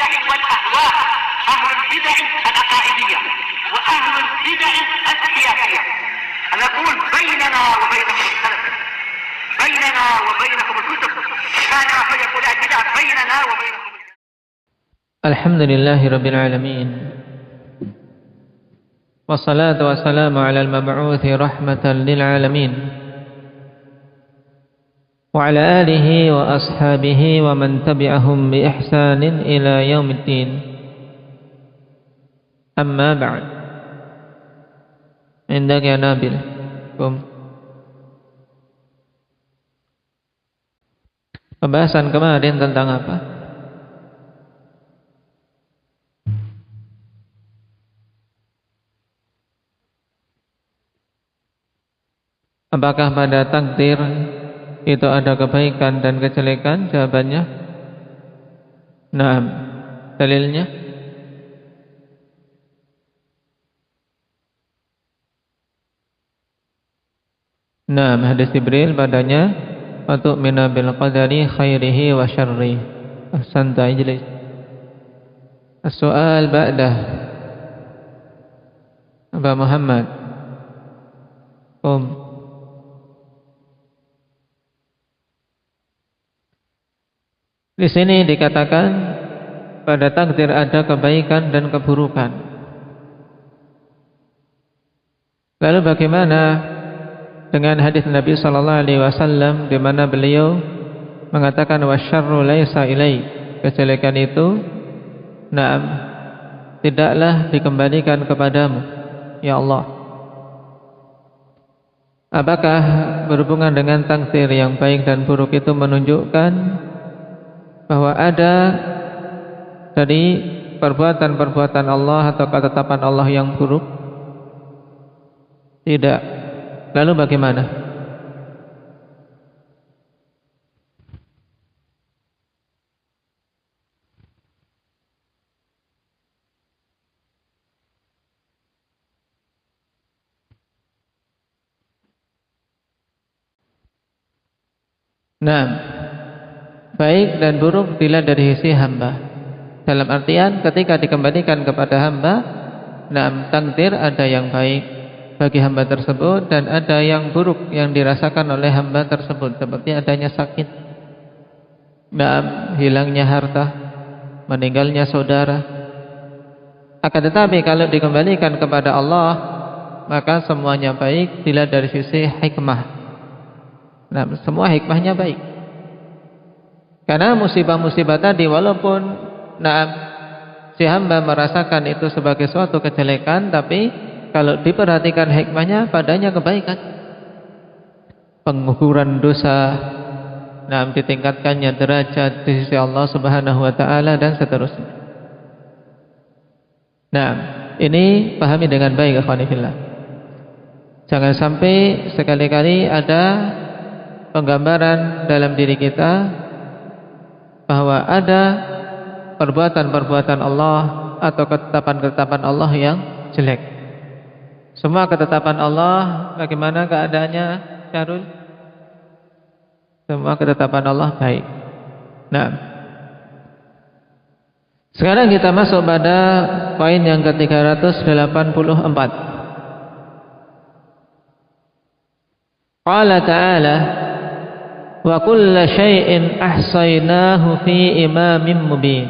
البدع والأهواء، أهل البدع العقائدية وأهل البدع السياسية. نقول بيننا وبينكم السلف، بيننا وبينكم الكتب، كان فيقول البدع بيننا وبينكم. الحمد لله رب العالمين، والصلاة والسلام على المبعوث رحمة للعالمين وعلى آله وأصحابه ومن تبعهم بإحسان إلى يوم الدين. أما بعد. عندك يا نابل. Pembahasan kemarin tentang apa? Apakah pada takdir itu ada kebaikan dan kejelekan? Jawabannya, na'am. Dalilnya, na'am, hadis Jibril padanya, wa tu'minu bil qadari khairihi wa syarrihi. Ahsanta, ijlis. As-su'al ba'dah. Aba Muhammad. Di sini dikatakan pada takdir ada kebaikan dan keburukan. Lalu bagaimana dengan hadis Nabi sallallahu alaihi wasallam di mana beliau mengatakan wasyarru laisa ilai, kejelekan itu na'am tidaklah dikembalikan kepadamu ya Allah. Apakah berhubungan dengan takdir yang baik dan buruk itu menunjukkan bahwa ada dari perbuatan-perbuatan Allah atau ketetapan Allah yang buruk? Tidak. Lalu bagaimana? Nah, baik dan buruk dilihat dari sisi hamba. Dalam artian ketika dikembalikan kepada hamba, nah, takdir ada yang baik bagi hamba tersebut dan ada yang buruk yang dirasakan oleh hamba tersebut, seperti adanya sakit, nah, hilangnya harta, meninggalnya saudara. Akan tetapi kalau dikembalikan kepada Allah, maka semuanya baik dilihat dari sisi hikmah. Nah, semua hikmahnya baik. Karena musibah-musibah tadi walaupun si hamba merasakan itu sebagai suatu kejelekan, tapi kalau diperhatikan hikmahnya padanya kebaikan. Pengukuran dosa, ditingkatkannya derajat di sisi Allah Subhanahu wa taala dan seterusnya. Nah, ini pahami dengan baik ikhwani fillah. Jangan sampai sekali-kali ada penggambaran dalam diri kita bahwa ada perbuatan-perbuatan Allah atau ketetapan-ketetapan Allah yang jelek. Semua ketetapan Allah bagaimana keadaannya, Syarul? Semua ketetapan Allah baik. Nah, sekarang kita masuk pada poin yang ke-384. Qala ta'ala wa kulla syai'in ahsaynahu fi imamin mubin.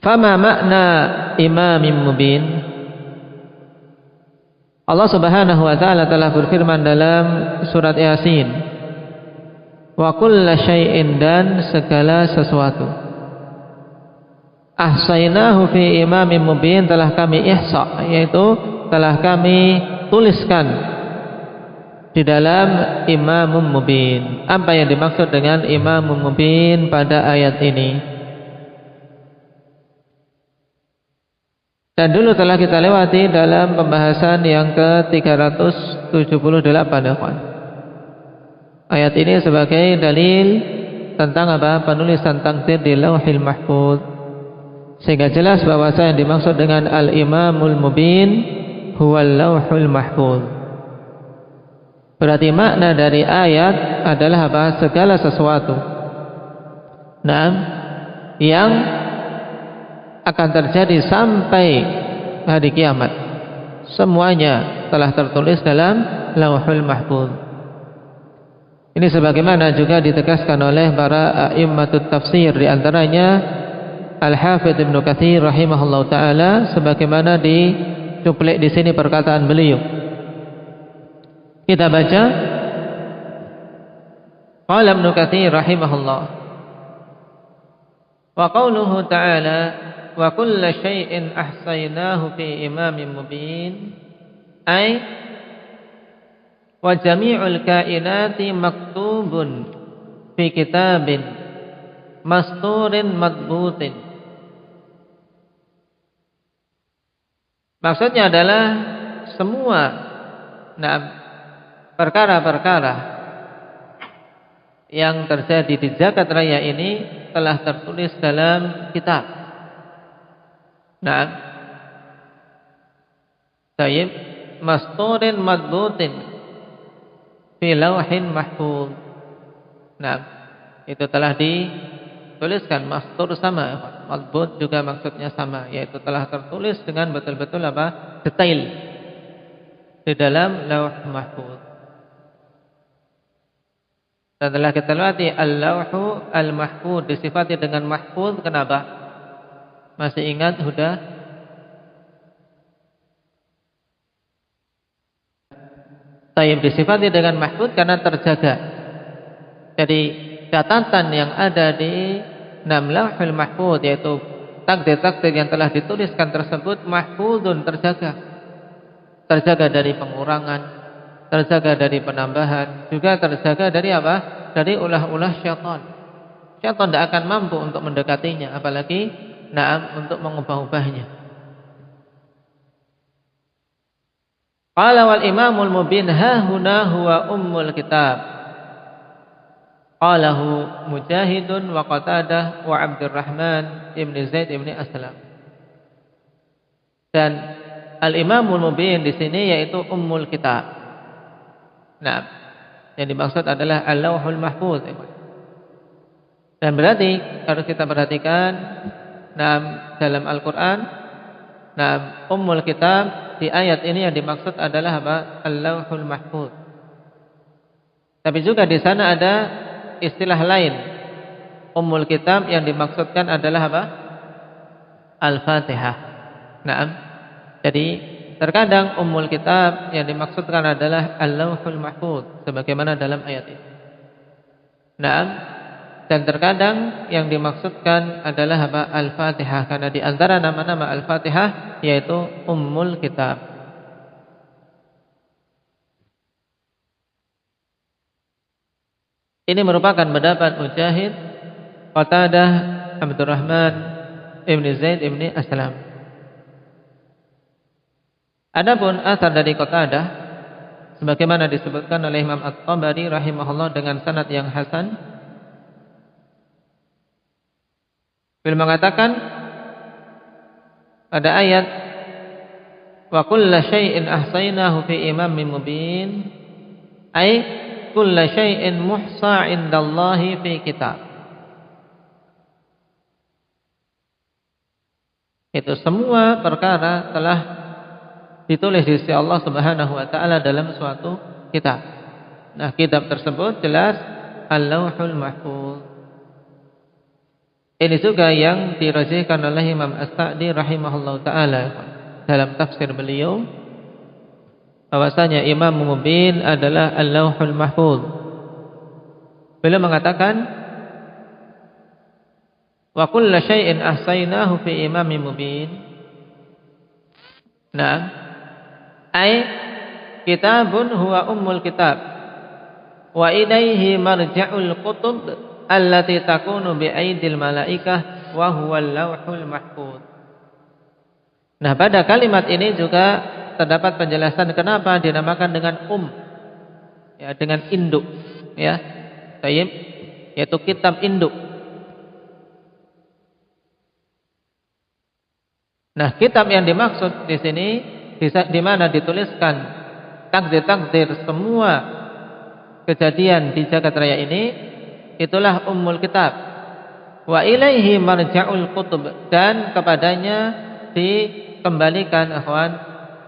Fama makna imamin mubin? Allah Subhanahu wa taala telah berfirman dalam surat Yasin, wa kulla syai'in, dan segala sesuatu, ahsaynahu fi imamin mubin, telah kami ihsa, yaitu telah kami tuliskan di dalam Imamum Mubin. Apa yang dimaksud dengan Imamum Mubin pada ayat ini? Dan dulu telah kita lewati dalam pembahasan yang ke-378 ya kawan. Ayat ini sebagai dalil tentang apa? Penulisan takdir di Lauhil Mahfuz. Sehingga jelas bahwa yang dimaksud dengan Al-Imamul Mubin huwal Lauhul Mahfuz. Berarti makna dari ayat adalah apa? Segala sesuatu. Naam, yang akan terjadi sampai hari kiamat. Semuanya telah tertulis dalam Lauhul Mahfuz. Ini sebagaimana juga ditegaskan oleh para a'immatut tafsir, di antaranya Al-Hafidz Ibnu Katsir rahimahullahu taala, sebagaimana dicuplik di sini perkataan beliau. Kita baca, qala Ibnu Katsir rahimahullah, wa qauluhu ta'ala wa kullu syai'in ahsaynahu fi imamin mubin, ay wa jami'ul kainati maktubun fi kitabin masturin madbutin. Maksudnya adalah semua perkara-perkara yang terjadi di jagat raya ini telah tertulis dalam kitab. Tayyib, masturin madbutin fi lauhin mahfuz. Itu telah dituliskan. Mastur sama, madbut juga maksudnya sama, yaitu telah tertulis dengan betul-betul detail di dalam lauh mahfuz. Dan telah kita lihat al-lauhu al-mahfuz disifati dengan mahfuz. Kenapa? Masih ingat Huda? Tayyib, disifati dengan mahfuz karena terjaga. Jadi catatan yang ada di lauhul mahfuz, yaitu takdir-takdir yang telah dituliskan tersebut, mahfuzun, terjaga. Terjaga dari pengurangan, terjaga dari penambahan, juga terjaga dari apa? Dari ulah-ulah syaitan. Syaitan tidak akan mampu untuk mendekatinya, apalagi untuk mengubah-ubahnya. Qala wal imamul mubin hahuna huwa ummul kitab. Qalahu Mujahidun wa Qatadah wa Abdurrahman ibn Zaid ibn Aslam. Dan al-imamul mubin di sini yaitu ummul kitab. Yang dimaksud adalah al-lauhul mahfuz. Dan berarti harus kita perhatikan dalam Al-Quran, ummul kitab di ayat ini yang dimaksud adalah apa? Al-lauhul mahfuz. Tapi juga di sana ada istilah lain. Ummul kitab yang dimaksudkan adalah apa? Al-Fatihah. Jadi terkadang ummul kitab yang dimaksudkan adalah al-lauhul mahfuz, sebagaimana dalam ayat ini. Dan terkadang yang dimaksudkan adalah apa? Al-Fatihah, karena di antara nama-nama Al-Fatihah yaitu ummul kitab. Ini merupakan pendapat Mujahid, Qatadah, Abdurrahman ibn Zaid ibn Aslam. Adapun asar dari Qatadah, sebagaimana disebutkan oleh Imam At-Tabari rahimahullah dengan sanad yang hasan, beliau mengatakan pada ayat wa kullu syai'in ahsaynahu fi imamin mubin, ay kullu syai'in muhsa 'indallahi fi kitab. Itu semua perkara telah ditulis di sisi Allah Subhanahu wa taala dalam suatu kitab. Kitab tersebut jelas Al-Lauhul Mahfuz. Ini juga yang dirajihkan oleh Imam As-Sa'di rahimahullahu taala dalam tafsir beliau, bahwasanya Imam Mubin adalah Al-Lauhul Mahfuz. Beliau mengatakan wa kullu syai'in ahsaynahu fi imamin mubin. Ay kitabun huwa ummul kitab wa ilaihi marja'ul kutub allati takunu bi aidil malaikah wa huwal lauhul mahfuz. Pada kalimat ini juga terdapat penjelasan kenapa dinamakan dengan dengan induk, Tayyib, yaitu kitab induk. Kitab yang dimaksud di sini di mana dituliskan takdir-takdir semua kejadian di jagat raya ini, itulah ummul kitab. Wa ilaihi marja'ul kutub, dan kepadanya dikembalikan ikhwan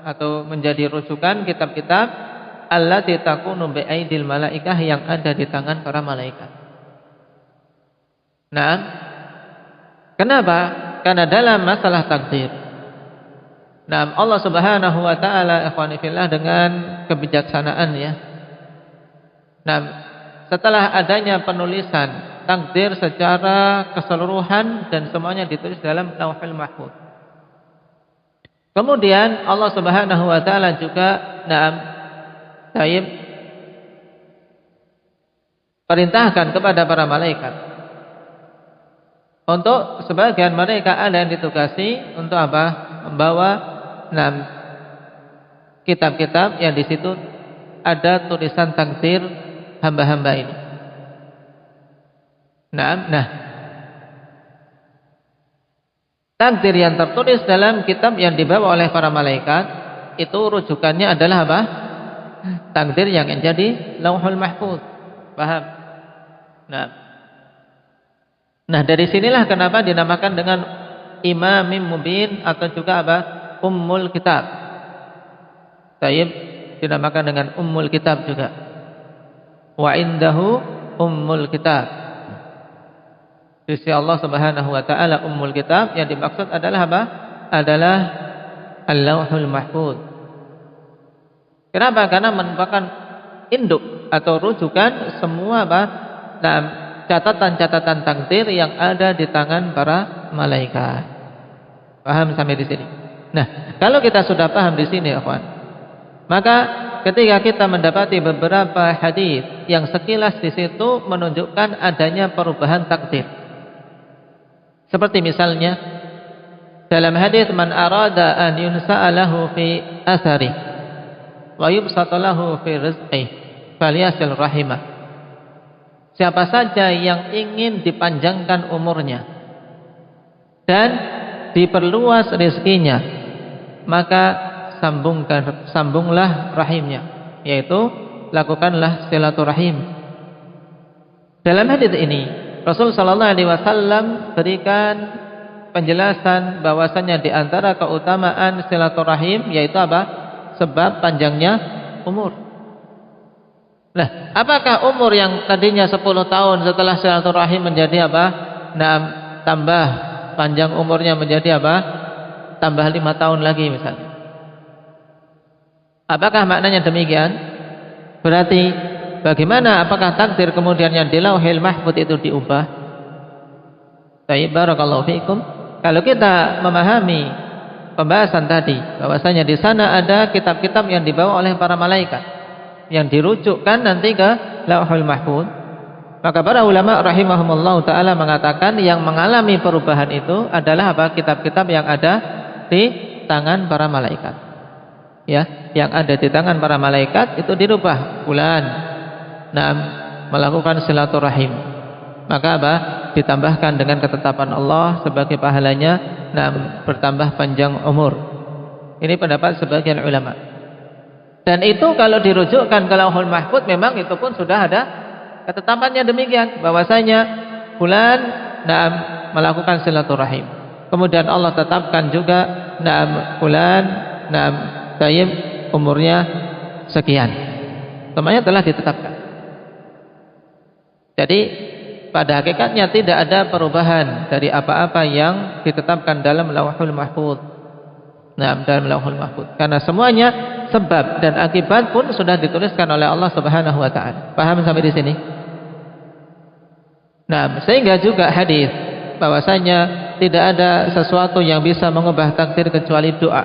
atau menjadi rujukan kitab-kitab allati takunu bi aidil malaikah, yang ada di tangan para malaikat. Nah, kenapa? Karena dalam masalah takdir, nah, Allah Subhanahu wa taala ikhwan fillah dengan kebijaksanaan ya. Nah, setelah adanya penulisan takdir secara keseluruhan dan semuanya ditulis dalam Lauhul Mahfuz. Kemudian Allah Subhanahu wa taala juga perintahkan kepada para malaikat untuk sebagian mereka ada yang ditugasi untuk apa? Membawa kitab-kitab yang di situ ada tulisan takdir hamba-hamba ini. Nah, takdir yang tertulis dalam kitab yang dibawa oleh para malaikat itu rujukannya adalah apa? Takdir yang jadi Lauhul Mahfuz. Paham? Nah, dari sinilah kenapa dinamakan dengan Imamim Mubin atau juga apa? Ummul Kitab. Taib dinamakan dengan Ummul Kitab juga. Wa indahu Ummul Kitab. Sisi Allah Subhanahu wa taala Ummul Kitab, yang dimaksud adalah apa? Adalah Al-Lauhul Mahfuz. Kenapa? Karena merupakan induk atau rujukan semua apa? Catatan-catatan takdir yang ada di tangan para malaikat. Paham sampai di sini? Nah, kalau kita sudah paham di sini, ikhwan, maka ketika kita mendapati beberapa hadis yang sekilas di situ menunjukkan adanya perubahan takdir. Seperti misalnya dalam hadis man arada an yunsa'alahu fi athari wa yubsatalahu fi rizqi falyasil rahimah. Siapa saja yang ingin dipanjangkan umurnya dan diperluas rezekinya, maka sambunglah rahimnya, yaitu lakukanlah silaturahim. Dalam hadis ini Rasul sallallahu alaihi wasallam berikan penjelasan bahwasanya di antara keutamaan silaturahim yaitu apa? Sebab panjangnya umur. Nah, apakah umur yang tadinya 10 tahun setelah silaturahim menjadi apa? Nah, tambah panjang umurnya menjadi apa? Tambah 5 tahun lagi misalnya. Apakah maknanya demikian? Berarti bagaimana? Apakah takdir kemudian yang di Lauhul Mahfuz itu diubah? Baik, barakallahu fiikum. Kalau kita memahami pembahasan tadi, bahwasanya di sana ada kitab-kitab yang dibawa oleh para malaikat yang dirujukkan nanti ke Lauhul Mahfuz, maka para ulama rahimahumullah taala mengatakan yang mengalami perubahan itu adalah apa? Kitab-kitab yang ada di tangan para malaikat. Ya, yang ada di tangan para malaikat itu dirubah. Fulan melakukan silaturahim, maka apa? Ditambahkan dengan ketetapan Allah sebagai pahalanya bertambah panjang umur. Ini pendapat sebagian ulama. Dan itu kalau dirujukkan ke Lauhul Mahfuz memang itu pun sudah ada ketetapannya demikian, bahwasanya fulan melakukan silaturahim. Kemudian Allah tetapkan juga fulan tayyib umurnya sekian. Semuanya telah ditetapkan. Jadi pada hakikatnya tidak ada perubahan dari apa-apa yang ditetapkan dalam Lauhul Mahfuz. Dalam Lauhul Mahfuz. Karena semuanya sebab dan akibat pun sudah dituliskan oleh Allah Subhanahu wa taala. Paham sampai di sini? Nah, sehingga juga hadis bahwasanya tidak ada sesuatu yang bisa mengubah takdir kecuali doa.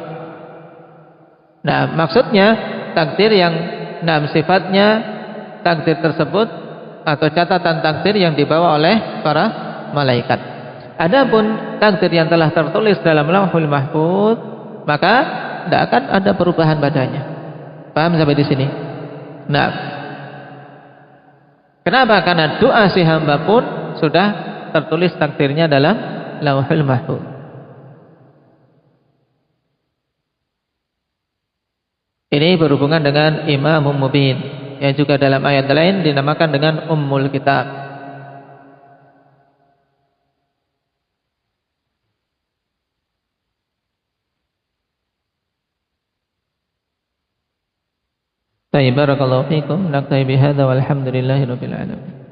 Nah, maksudnya takdir yang sifatnya takdir tersebut atau catatan takdir yang dibawa oleh para malaikat. Adapun takdir yang telah tertulis dalam Lauhul Mahfuz, maka tidak akan ada perubahan padanya. Paham sampai di sini? Nah, kenapa? Karena doa si hamba pun sudah tertulis takdirnya dalam Lauhul Mahfuz. Ini berhubungan dengan Imamum Mubin, yang juga dalam ayat lain dinamakan dengan Ummul Kitab. Baik, barakallahu fikum. Naktafi bihadza walhamdulillahi rabbil alamin.